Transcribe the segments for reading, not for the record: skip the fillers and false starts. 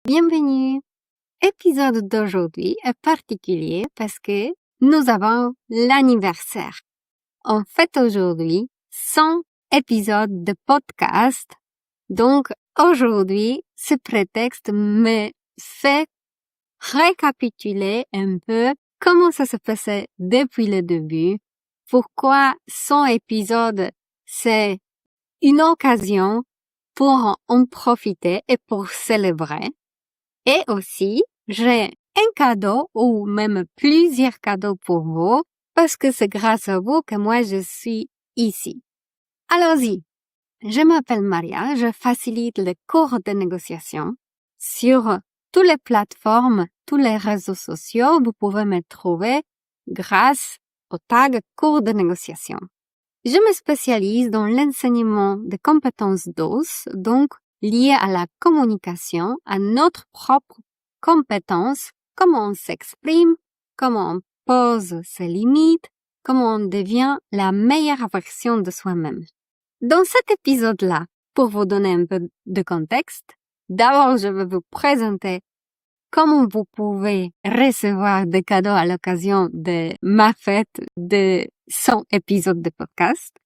Bienvenue! L'épisode d'aujourd'hui est particulier parce que nous avons l'anniversaire. On fête aujourd'hui 100 épisodes de podcast. Donc aujourd'hui, ce prétexte me fait récapituler un peu comment ça se passait depuis le début, pourquoi 100 épisodes, c'est une occasion pour en profiter et pour célébrer. Et aussi, j'ai un cadeau ou même plusieurs cadeaux pour vous parce que c'est grâce à vous que moi je suis ici. Allons-y. Je m'appelle Maria, je facilite les cours de négociation sur toutes les plateformes, tous les réseaux sociaux. Vous pouvez me trouver grâce au tag cours de négociation. Je me spécialise dans l'enseignement des compétences douces, donc liées à la communication, à notre propre compétence, comment on s'exprime, comment on pose ses limites, comment on devient la meilleure version de soi-même. Dans cet épisode-là, pour vous donner un peu de contexte, d'abord je vais vous présenter comment vous pouvez recevoir des cadeaux à l'occasion de ma fête de 100 épisodes de podcast.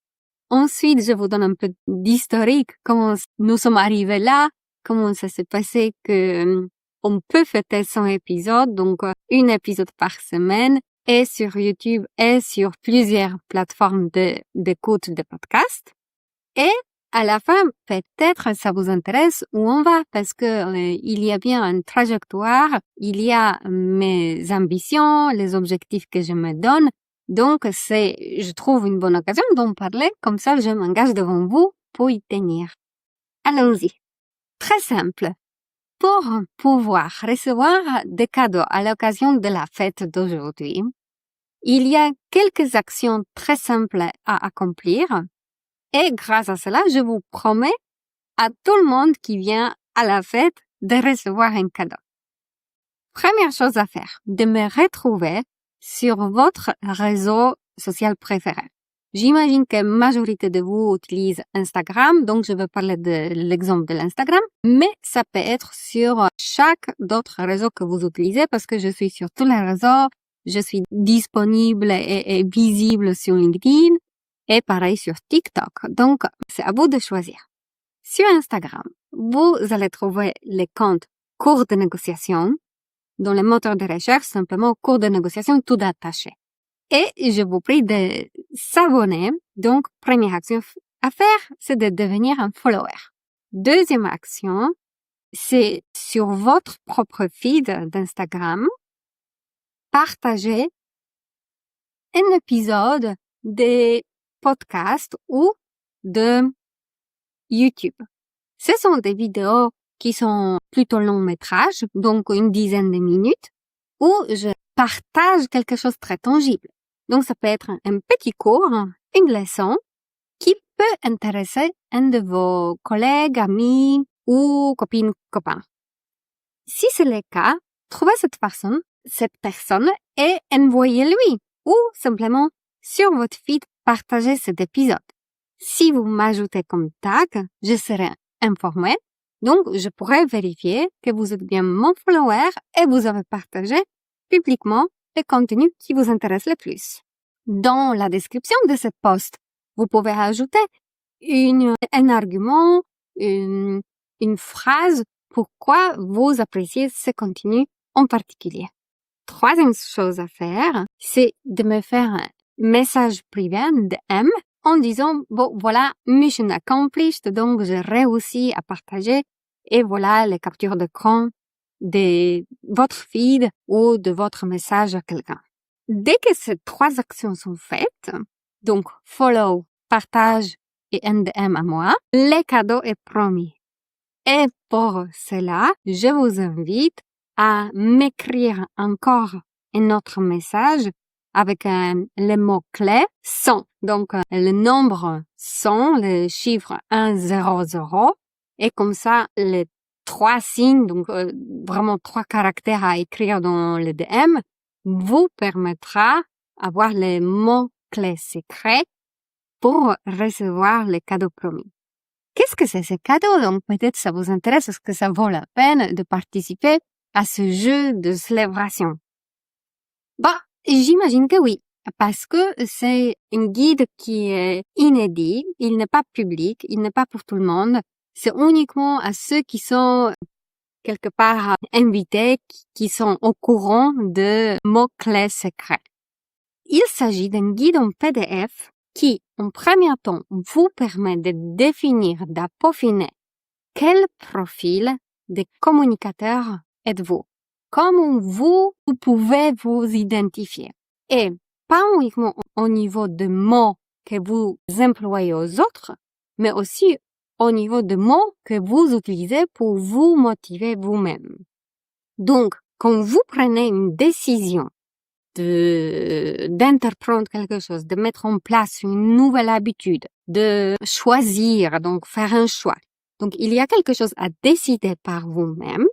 Ensuite, je vous donne un peu d'historique, comment nous sommes arrivés là, comment ça s'est passé que on peut fêter 100 épisodes, donc un épisode par semaine, et sur YouTube et sur plusieurs plateformes d'écoute de podcast. Et à la fin, peut-être ça vous intéresse où on va, parce que il y a bien une trajectoire, il y a mes ambitions, les objectifs que je me donne. Donc je trouve une bonne occasion d'en parler, comme ça je m'engage devant vous pour y tenir. Allons-y. Très simple. Pour pouvoir recevoir des cadeaux à l'occasion de la fête d'aujourd'hui, il y a quelques actions très simples à accomplir. Et grâce à cela, je vous promets à tout le monde qui vient à la fête de recevoir un cadeau. Première chose à faire, de me retrouver sur votre réseau social préféré. J'imagine que la majorité de vous utilise Instagram, donc je vais parler de l'exemple de l'Instagram, mais ça peut être sur chaque autre réseau que vous utilisez parce que je suis sur tous les réseaux, je suis disponible et visible sur LinkedIn et pareil sur TikTok. Donc, c'est à vous de choisir. Sur Instagram, vous allez trouver les comptes cours de négociation. Dans le moteur de recherche, simplement cours de négociation tout attaché. Et je vous prie de s'abonner. Donc, première action à faire, c'est de devenir un follower. Deuxième action, c'est sur votre propre feed d'Instagram, partager un épisode des podcasts ou de YouTube. Ce sont des vidéos qui sont plutôt long métrage, donc une dizaine de minutes, où je partage quelque chose de très tangible. Donc ça peut être un petit cours, une leçon, qui peut intéresser un de vos collègues, amis ou copines, copains. Si c'est le cas, trouvez cette personne et envoyez-lui ou simplement sur votre feed partagez cet épisode. Si vous m'ajoutez comme tag, je serai informée. Donc, je pourrais vérifier que vous êtes bien mon follower et vous avez partagé publiquement le contenu qui vous intéresse le plus. Dans la description de ce post, vous pouvez ajouter un argument, une phrase pourquoi vous appréciez ce contenu en particulier. Troisième chose à faire, c'est de me faire un message privé, un DM, en disant, bon, voilà, mission accomplished, donc j'ai réussi à partager, et voilà les captures d'écran de votre feed ou de votre message à quelqu'un. Dès que ces trois actions sont faites, donc follow, partage et NDM à moi, le cadeau est promis. Et pour cela, je vous invite à m'écrire encore un autre message avec le mot-clé 100. Donc, le nombre 100, le chiffre 100. Et comme ça, les trois signes, donc vraiment trois caractères à écrire dans le DM, vous permettra d'avoir les mots-clés secrets pour recevoir les cadeaux promis. qu'est-ce que c'est ce cadeau? Donc peut-être ça vous intéresse, est-ce que ça vaut la peine de participer à ce jeu de célébration? Bah, j'imagine que oui, parce que c'est un guide qui est inédit, il n'est pas public, il n'est pas pour tout le monde, c'est uniquement à ceux qui sont quelque part invités, qui sont au courant de mots-clés secrets. Il s'agit d'un guide en PDF qui, en premier temps, vous permet de définir, de peaufiner quel profil de communicateur êtes-vous, comment vous pouvez vous identifier. Et pas uniquement au niveau de mots que vous employez aux autres, mais aussi au niveau de mots que vous utilisez pour vous motiver vous-même. Donc, quand vous prenez une décision d'entreprendre quelque chose, de mettre en place une nouvelle habitude, de choisir, donc faire un choix. Donc, il y a quelque chose à décider par vous-même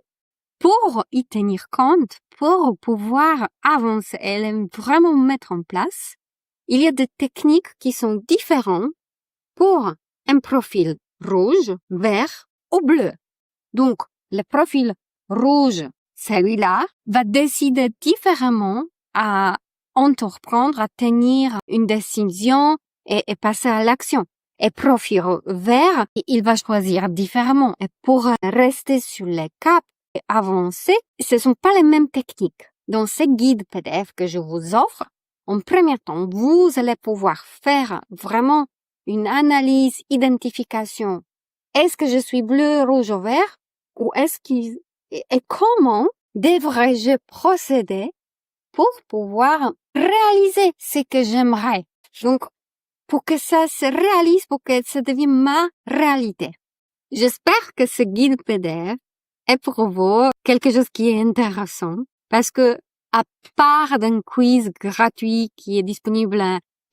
pour y tenir compte, pour pouvoir avancer et vraiment mettre en place. Il y a des techniques qui sont différentes pour un profil rouge, vert ou bleu. Donc, le profil rouge, celui-là, va décider différemment à entreprendre, à tenir une décision et passer à l'action. Et profil vert, il va choisir différemment. Et pour rester sur les caps et avancer, ce sont pas les mêmes techniques. Dans ces guides PDF que je vous offre, en premier temps, vous allez pouvoir faire vraiment une analyse, identification. Est-ce que je suis bleu, rouge ou vert? Ou est-ce qu'il, et comment devrais-je procéder pour pouvoir réaliser ce que j'aimerais? Donc, pour que ça se réalise, pour que ça devienne ma réalité. J'espère que ce guide PDF est pour vous quelque chose qui est intéressant parce que, à part d'un quiz gratuit qui est disponible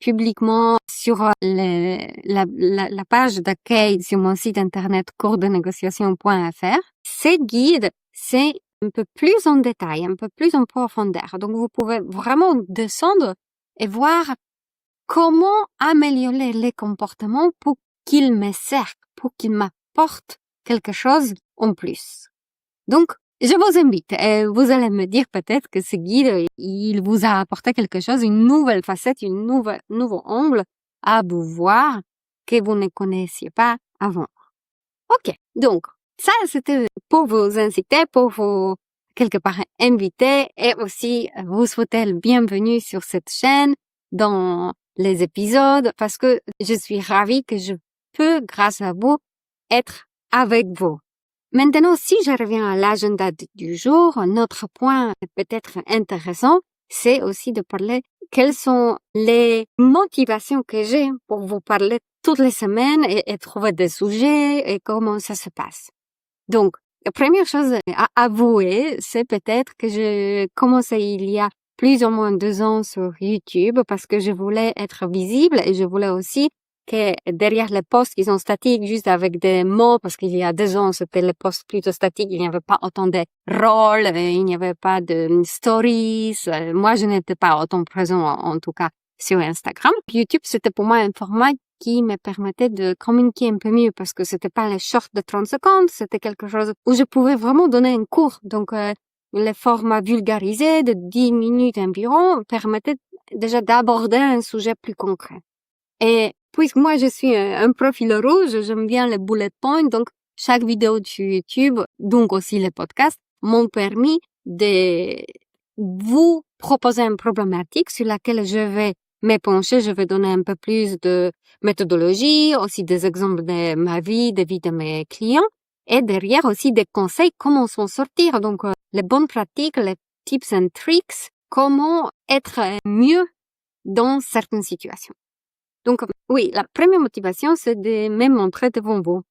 publiquement sur la page d'accueil sur mon site internet coursdenégociation.fr, ce guide, c'est un peu plus en détail, un peu plus en profondeur. Donc, vous pouvez vraiment descendre et voir comment améliorer les comportements pour qu'ils me servent, pour qu'ils m'apportent quelque chose en plus. Donc, je vous invite et vous allez me dire peut-être que ce guide, il vous a apporté quelque chose, une nouvelle facette, nouveau angle à vous voir que vous ne connaissiez pas avant. Ok, donc ça c'était pour vous inciter, pour vous quelque part inviter et aussi vous souhaiter le bienvenue sur cette chaîne dans les épisodes parce que je suis ravie que je peux, grâce à vous, être avec vous. Maintenant, si je reviens à l'agenda du jour, notre point peut-être intéressant, c'est aussi de parler quelles sont les motivations que j'ai pour vous parler toutes les semaines et trouver des sujets et comment ça se passe. Donc, la première chose à avouer, c'est peut-être que je commençais il y a plus ou moins 2 ans sur YouTube parce que je voulais être visible et je voulais aussi que derrière les posts qui sont statiques, juste avec des mots, parce qu'il y a 2 ans, c'était les posts plutôt statiques, il n'y avait pas autant de rôles, il n'y avait pas de stories. Moi, je n'étais pas autant présent, en tout cas, sur Instagram. YouTube, c'était pour moi un format qui me permettait de communiquer un peu mieux parce que c'était pas les shorts de 30 secondes, c'était quelque chose où je pouvais vraiment donner un cours. Donc, les formats vulgarisés de 10 minutes environ permettaient déjà d'aborder un sujet plus concret. Et puisque moi, je suis un profil rouge, j'aime bien les bullet points, donc chaque vidéo sur YouTube, donc aussi les podcasts, m'ont permis de vous proposer une problématique sur laquelle je vais me pencher, je vais donner un peu plus de méthodologie, aussi des exemples de ma vie, de vie de mes clients, et derrière aussi des conseils comment s'en sortir, donc les bonnes pratiques, les tips and tricks, comment être mieux dans certaines situations. Donc, oui, la première motivation, c'est de me montrer devant vous.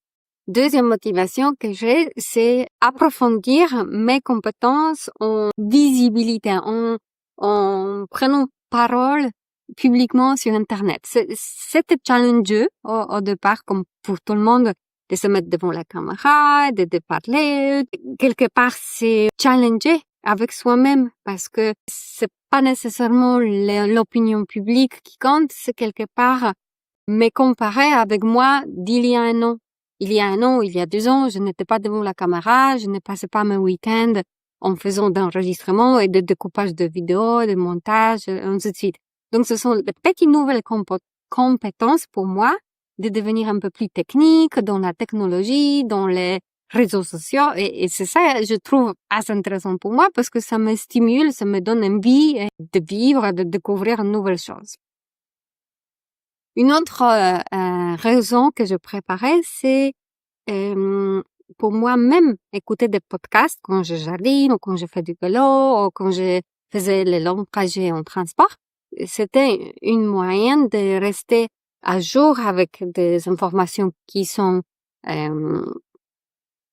Deuxième motivation que j'ai, c'est approfondir mes compétences en visibilité, en prenant parole publiquement sur Internet. C'était challengeux au départ, comme pour tout le monde, de se mettre devant la caméra, de parler. Quelque part, c'est challenger avec soi-même parce que c'est pas nécessairement l'opinion publique qui compte, c'est quelque part me comparer avec moi d'il y a 1 an. il y a 1 an, il y a 2 ans, je n'étais pas devant la caméra, je ne passais pas mes week-ends en faisant d'enregistrement et de découpage de vidéos, de montage, ainsi de suite. Donc, ce sont de petites nouvelles compétences pour moi de devenir un peu plus technique dans la technologie, dans les réseaux sociaux. Et c'est ça, je trouve, assez intéressant pour moi parce que ça me stimule, ça me donne envie de vivre, de découvrir de nouvelles choses. Une autre raison que je préparais, c'est pour moi-même écouter des podcasts quand je jardine ou quand je fais du vélo ou quand je faisais les longs trajets en transport. C'était une moyenne de rester à jour avec des informations qui sont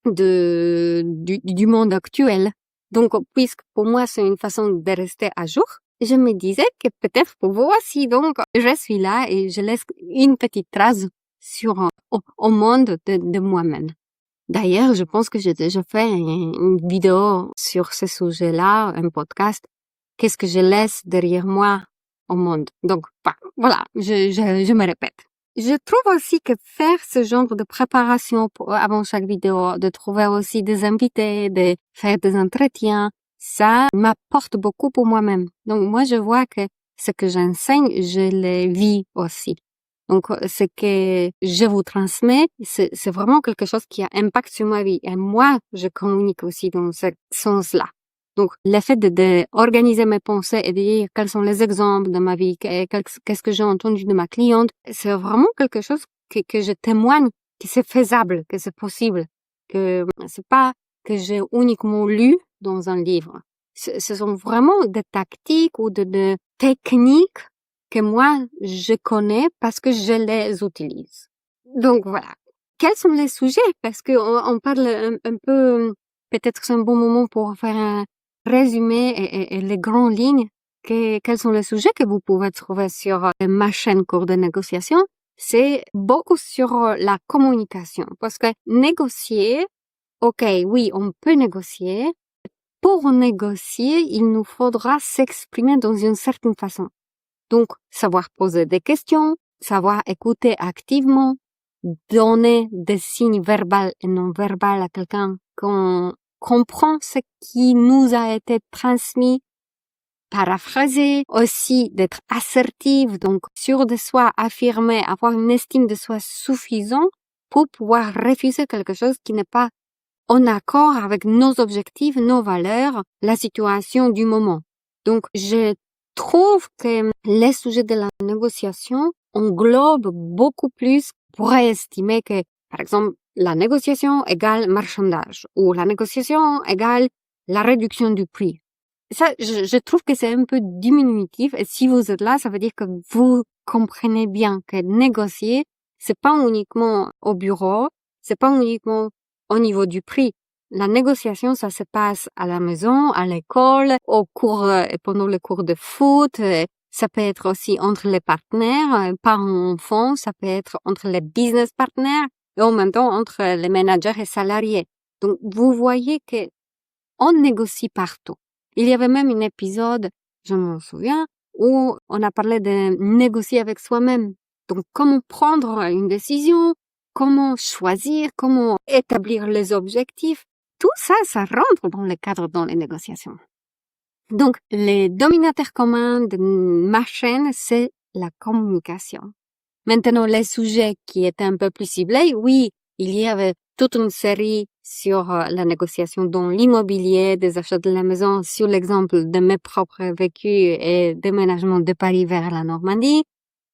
du monde actuel. Donc, puisque pour moi, c'est une façon de rester à jour, je me disais que peut-être pour vous aussi. Donc, je suis là et je laisse une petite trace sur au monde de moi-même. D'ailleurs, je pense que j'ai déjà fait une vidéo sur ce sujet-là, un podcast. Qu'est-ce que je laisse derrière moi au monde? Donc, voilà, je me répète. Je trouve aussi que faire ce genre de préparation avant chaque vidéo, de trouver aussi des invités, de faire des entretiens, ça m'apporte beaucoup pour moi-même. Donc, moi, je vois que ce que j'enseigne, je le vis aussi. Donc, ce que je vous transmets, c'est vraiment quelque chose qui a impact sur ma vie. Et moi, je communique aussi dans ce sens-là. Donc, le fait de organiser mes pensées et de dire quels sont les exemples de ma vie, qu'est-ce que j'ai entendu de ma cliente, c'est vraiment quelque chose que je témoigne, que c'est faisable, que c'est possible, que c'est pas que j'ai uniquement lu dans un livre. Ce sont vraiment des tactiques ou de techniques que moi, je connais parce que je les utilise. Donc, voilà. Quels sont les sujets? Parce que on parle un peu, peut-être c'est un bon moment pour faire un résumé et les grandes lignes. Quels sont les sujets que vous pouvez trouver sur ma chaîne Cours de négociation? C'est beaucoup sur la communication. Parce que négocier, ok, oui, on peut négocier. Pour négocier, il nous faudra s'exprimer dans une certaine façon. Donc, savoir poser des questions, savoir écouter activement, donner des signes verbaux et non verbaux à quelqu'un qu'on comprend ce qui nous a été transmis, paraphraser, aussi d'être assertive, donc sûr de soi, affirmer, avoir une estime de soi suffisante pour pouvoir refuser quelque chose qui n'est pas en accord avec nos objectifs, nos valeurs, la situation du moment. Donc, je trouve que les sujets de la négociation englobent beaucoup plus pour estimer que, par exemple, la négociation égale marchandage ou la négociation égale la réduction du prix. Ça, je trouve que c'est un peu diminutif et si vous êtes là, ça veut dire que vous comprenez bien que négocier, c'est pas uniquement au bureau, c'est pas uniquement au niveau du prix. La négociation, ça se passe à la maison, à l'école, au cours, pendant les cours de foot. Ça peut être aussi entre les partenaires, parents-enfants. Ça peut être entre les business partners et en même temps entre les managers et salariés. Donc, vous voyez que on négocie partout. Il y avait même un épisode, je m'en souviens, où on a parlé de négocier avec soi-même. Donc, comment prendre une décision, comment choisir, comment établir les objectifs. Tout ça, ça rentre dans le cadre dans les négociations. Donc, les dominateurs communs de ma chaîne, c'est la communication. Maintenant, les sujets qui étaient un peu plus ciblés, oui, il y avait toute une série sur la négociation dans l'immobilier, des achats de la maison, sur l'exemple de mes propres vécus et déménagement de Paris vers la Normandie.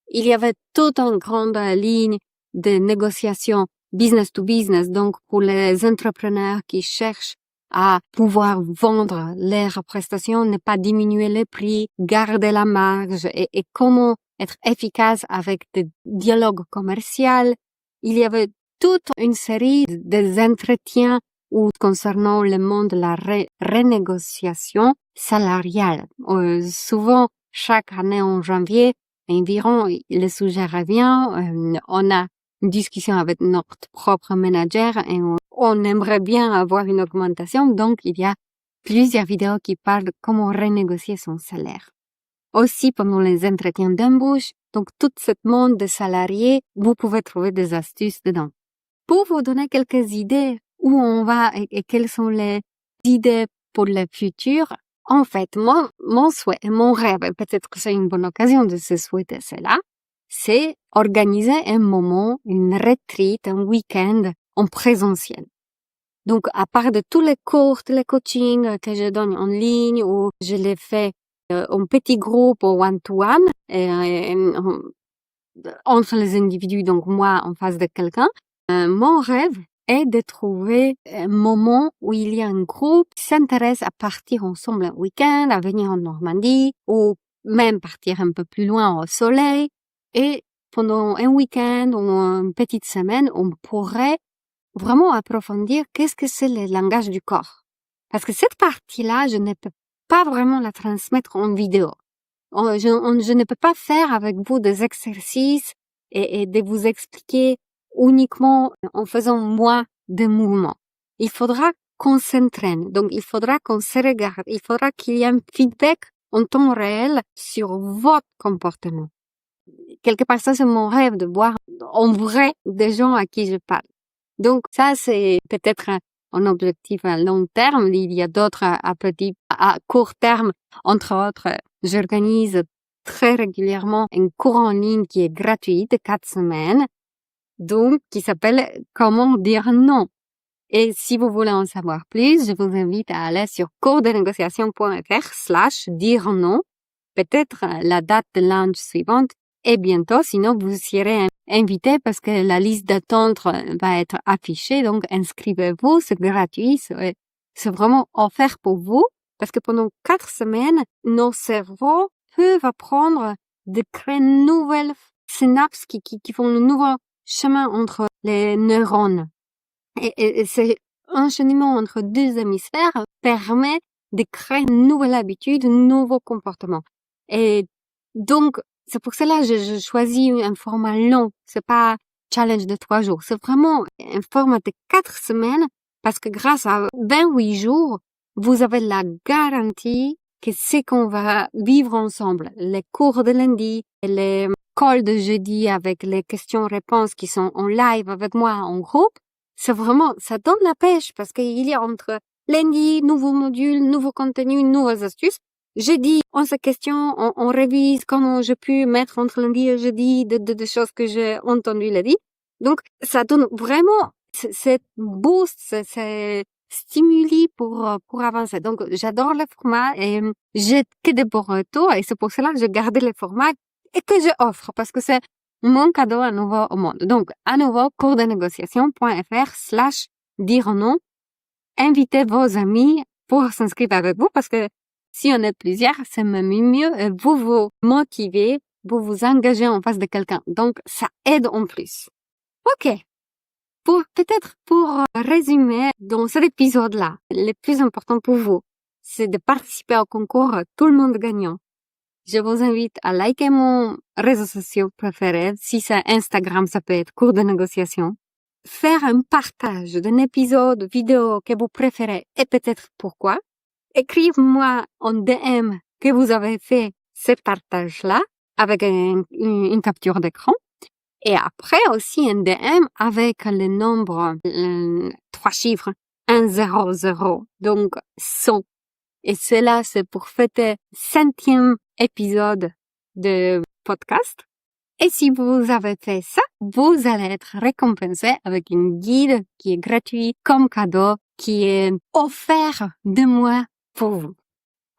Il y avait toute une grande ligne de négociation business to business, donc pour les entrepreneurs qui cherchent à pouvoir vendre leurs prestations, ne pas diminuer les prix, garder la marge et comment être efficace avec des dialogues commerciaux. Il y avait toute une série d'entretiens concernant le monde de la renégociation salariale. Souvent, chaque année en janvier, environ, le sujet revient. On a une discussion avec notre propre manager et on aimerait bien avoir une augmentation. Donc, il y a plusieurs vidéos qui parlent de comment renégocier son salaire. Aussi, pendant les entretiens d'embauche, donc tout ce monde de salariés, vous pouvez trouver des astuces dedans. pour vous donner quelques idées où on va et quelles sont les idées pour le futur. En fait, mon souhait, mon rêve, et peut-être que c'est une bonne occasion de se souhaiter cela, c'est organiser un moment, une retraite, un week-end en présentiel. Donc, à part de tous les cours, tous les coachings que je donne en ligne ou je les fais en petits groupes ou one-to-one, entre les individus, donc moi en face de quelqu'un, mon rêve est de trouver un moment où il y a un groupe qui s'intéresse à partir ensemble un week-end, à venir en Normandie ou même partir un peu plus loin au soleil. Et pendant un week-end ou une petite semaine, on pourrait vraiment approfondir qu'est-ce que c'est le langage du corps. Parce que cette partie-là, je ne peux pas vraiment la transmettre en vidéo. Je ne peux pas faire avec vous des exercices et de vous expliquer uniquement en faisant moi des mouvements. Il faudra qu'on s'entraîne. Donc, il faudra qu'on se regarde. Il faudra qu'il y ait un feedback en temps réel sur votre comportement. Quelque part, ça, c'est mon rêve de voir en vrai des gens à qui je parle. Donc, ça, c'est peut-être un objectif à long terme. Il y a d'autres à court terme. Entre autres, j'organise très régulièrement un cours en ligne qui est gratuit de 4 semaines. Donc, qui s'appelle Comment dire non. Et si vous voulez en savoir plus, je vous invite à aller sur coursdenégociation.fr/dire non. Peut-être la date de launch suivante est bientôt, sinon vous serez invité parce que la liste d'attente va être affichée. Donc, inscrivez-vous, c'est gratuit, c'est vraiment offert pour vous parce que pendant 4 semaines, nos cerveaux peuvent apprendre de créer de nouvelles synapses qui font le nouveau chemin entre les neurones. Et ce enchaînement entre 2 hémisphères permet de créer une nouvelle habitude, un nouveau comportement. Et donc, c'est pour cela que je choisis un format long. C'est pas challenge de 3 jours. C'est vraiment un format de 4 semaines parce que grâce à 28 jours, vous avez la garantie que c'est qu'on va vivre ensemble. Les cours de lundi, les calls de jeudi avec les questions-réponses qui sont en live avec moi en groupe, c'est vraiment, ça donne la pêche parce qu'il y a entre lundi, nouveau module, nouveau contenu, nouvelles astuces. Jeudi, on se questionne, on révise comment je peux mettre entre lundi et jeudi de choses que j'ai entendues lundi. Donc, ça donne vraiment cette boost, c'est stimuli pour avancer. Donc, j'adore le format et j'ai que des bons retours et c'est pour cela que je garde le format et que je offre parce que c'est mon cadeau à nouveau au monde. Donc, à nouveau, coursdenégociation.fr/dire non. Invitez vos amis pour s'inscrire avec vous parce que si on est plusieurs, c'est même mieux. Vous vous motivez, vous vous engagez en face de quelqu'un. Donc, ça aide en plus. OK. Peut-être pour résumer dans cet épisode-là, le plus important pour vous, c'est de participer au concours Tout le monde gagnant. Je vous invite à liker mon réseau social préféré. Si c'est Instagram, ça peut être cours de négociation. Faire un partage d'un épisode vidéo que vous préférez et peut-être pourquoi. Écrivez-moi en DM que vous avez fait ce partage-là avec une capture d'écran. Et après aussi un DM avec le nombre, 3 chiffres, 100, donc 100. Et cela, c'est pour fêter 5e épisode de podcast. Et si vous avez fait ça, vous allez être récompensé avec une guide qui est gratuit comme cadeau, qui est offert de moi pour vous.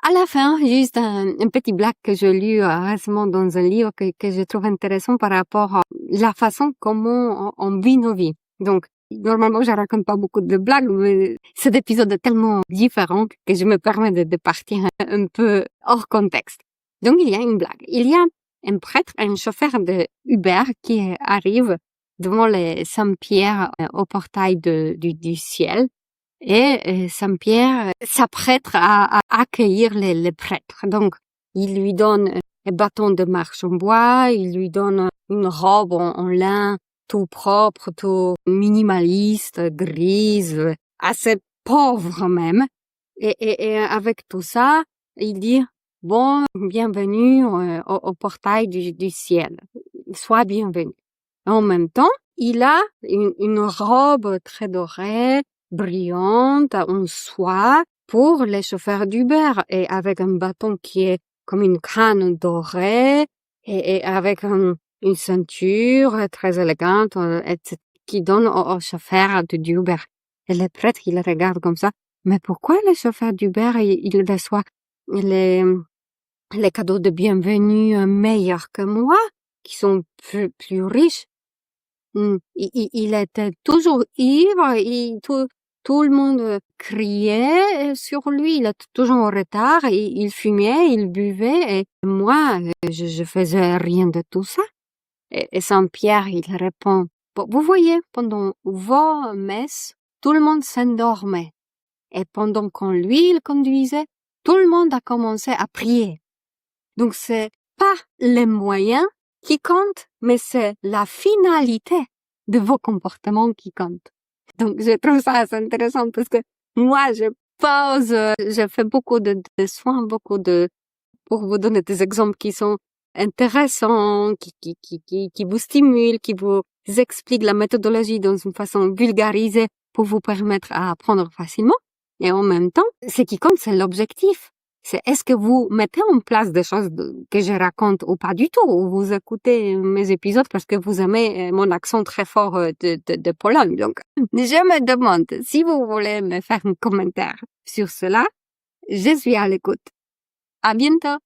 À la fin, juste un petit blague que j'ai lu récemment dans un livre que je trouve intéressant par rapport à la façon comment on vit nos vies. Donc, normalement, je raconte pas beaucoup de blagues, mais cet épisode est tellement différent que je me permets de partir un peu hors contexte. Donc, il y a une blague. Il y a un prêtre, un chauffeur de Uber qui arrive devant les Saint-Pierre au portail du ciel. Et Saint-Pierre s'apprête à accueillir les prêtres. Donc, il lui donne un bâton de marche en bois, il lui donne une robe en lin, tout propre, tout minimaliste, grise, assez pauvre même. Et avec tout ça, il dit, bon, bienvenue au portail du ciel. Sois bienvenu. En même temps, il a une robe très dorée, brillante, en soie, pour les chauffeurs d'Uber, et avec un bâton qui est comme une canne dorée, et avec une ceinture très élégante, etc., qui donne au chauffeur d'Uber. Et le prêtre, il regarde comme ça. Mais pourquoi le chauffeur d'Uber, il reçoit les cadeaux de bienvenue meilleurs que moi, qui sont plus riches? Il était toujours ivre, tout le monde criait sur lui, il était toujours en retard, il fumait, il buvait, et moi, je faisais rien de tout ça. Et Saint-Pierre, il répond, vous voyez, pendant vos messes, tout le monde s'endormait. Et pendant qu'on lui, il conduisait, tout le monde a commencé à prier. Donc c'est pas les moyens qui comptent, mais c'est la finalité de vos comportements qui compte. Donc je trouve ça assez intéressant parce que moi je fais beaucoup de soins, pour vous donner des exemples qui sont intéressants, qui vous stimulent, qui vous expliquent la méthodologie dans une façon vulgarisée pour vous permettre à apprendre facilement. Et en même temps, ce qui compte, c'est l'objectif. C'est est-ce que vous mettez en place des choses que je raconte ou pas du tout, ou vous écoutez mes épisodes parce que vous aimez mon accent très fort de Pologne. Donc, je me demande si vous voulez me faire un commentaire sur cela. Je suis à l'écoute. À bientôt!